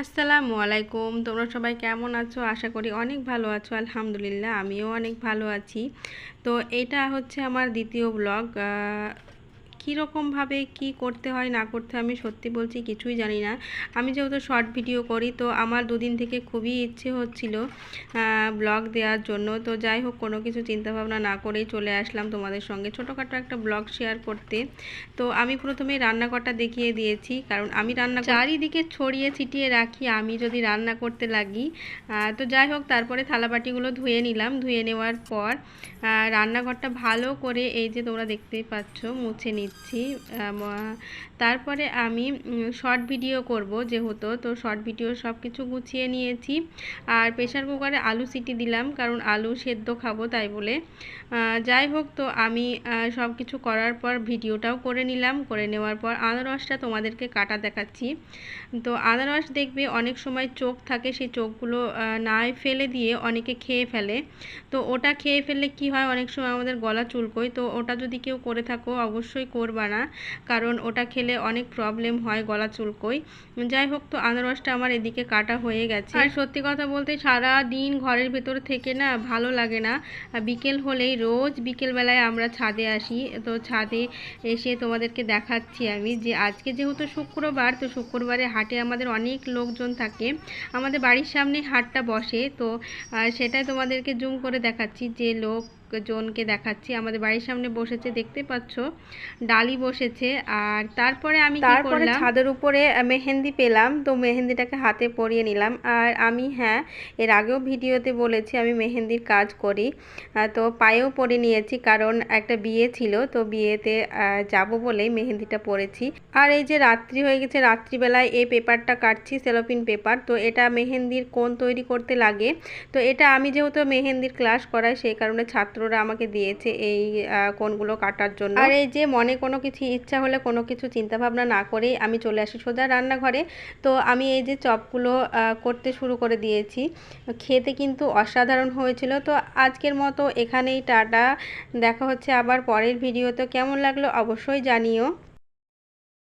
আসসালামু আলাইকুম। তোমরা সবাই কেমন আছো? আশা করি অনেক ভালো আছো। আলহামদুলিল্লাহ আমিও অনেক ভালো আছি। তো এটা হচ্ছে আমার দ্বিতীয় ব্লগ। কীরকমভাবে কি করতে হয় না করতে হয় আমি সত্যি বলছি কিছুই জানি না। আমি যেহেতু শর্ট ভিডিও করি, তো আমার দুদিন থেকে খুবই ইচ্ছে হচ্ছিল ব্লগ দেওয়ার জন্য। তো যাই হোক, কোনো কিছু চিন্তাভাবনা না করেই চলে আসলাম তোমাদের সঙ্গে ছোটোখাটো একটা ব্লগ শেয়ার করতে। তো আমি প্রথমে রান্নাঘরটা দেখিয়ে দিয়েছি, কারণ আমি রান্না চারিদিকে ছড়িয়ে ছিটিয়ে রাখি আমি যদি রান্না করতে লাগি। তো যাই হোক, তারপরে থালাবাটিগুলো ধুয়ে নিলাম। ধুয়ে নেওয়ার পর রান্নাঘরটা ভালো করে এই যে তোমরা দেখতেই পাচ্ছ মুছে নিচ্ছি। তারপরে আমি শর্ট ভিডিও করব যেহেতু, তো শর্ট ভিডিও সব কিছু গুছিয়ে নিয়েছি। আর প্রেশার কুকারে আলু সিটি দিলাম, কারণ আলু সেদ্ধ খাবো তাই বলে। যাই হোক, তো আমি সব কিছু করার পর ভিডিওটাও করে নিলাম। করে নেওয়ার পর আনারসটা তোমাদেরকে কাটা দেখাচ্ছি। তো আনারস দেখবে অনেক সময় চোখ থাকে, সেই চোখগুলো নাই ফেলে দিয়ে অনেকে খেয়ে ফেলে। তো ওটা খেয়ে ফেললে কি হয়, অনেক সময় আমাদের গলা চুলকোয়। তো ওটা যদি কেউ করে থাকো অবশ্যই করবা না, কারণ ওটা খেলে অনেক প্রবলেম হয়, গলা চুলকোয়। যাই হোক, তো আনারসটা আমার এদিকে কাটা হয়ে গেছে। আর সত্যি কথা বলতে সারা দিন ঘরের ভেতর থেকে না ভালো লাগে না। বিকেল হলেই রোজ বিকেলবেলায় আমরা ছাদে আসি। তো ছাদে এসে তোমাদেরকে দেখাচ্ছি আমি যে আজকে যেহেতু শুক্রবার, তো শুক্রবারে হাটে আমাদের অনেক লোকজন থাকে। আমাদের বাড়ির সামনে হাটটা বসে। তো সেটাই তোমাদেরকে জুম করে দেখাচ্ছি, যে লোকজনকে দেখাচ্ছি। আমাদের বাড়ির সামনে বসেছে, দেখতে পাচ্ছ ডালি বসেছে। আর তারপরে আমি কি করলাম, ছাদের উপরে মেহেন্দি পেলাম, তো মেহেন্দিটাকে হাতে পরিয়ে নিলাম। আর আমি এর আগেও ভিডিওতে বলেছি আমি মেহেন্দির কাজ করি। তো পায়েও পরে নিয়েছি, কারণ একটা বিয়ে ছিল, তো বিয়েতে যাব বলেই মেহেন্দিটা পরেছি। আর এই যে রাত্রি হয়ে গেছে, রাত্রিবেলায় এই পেপারটা কাটছি, সেলোপিন পেপার। তো এটা মেহেন্দির কোণ তৈরি করতে লাগে। তো এটা আমি যেহেতু মেহেন্দির ক্লাস করাই, সেই কারণে ছাত্ররা আমাকে দিয়েছে এই কোণগুলো কাটার জন্য। আর এই যে মনে কোনো কিছু ইচ্ছা হলে কোনো কিছু চিন্তাভাবনা না করেই আমি চলে আসি সোজা রান্নাঘরে। তো আমি এই যে চপগুলো করতে শুরু করে দিয়েছি। খেতে কিন্তু অসাধারণ হয়েছিল। তো আজকের মতো এখানেই টাটা, দেখা হচ্ছে আবার পরের ভিডিওতে। কেমন লাগলো অবশ্যই জানিও।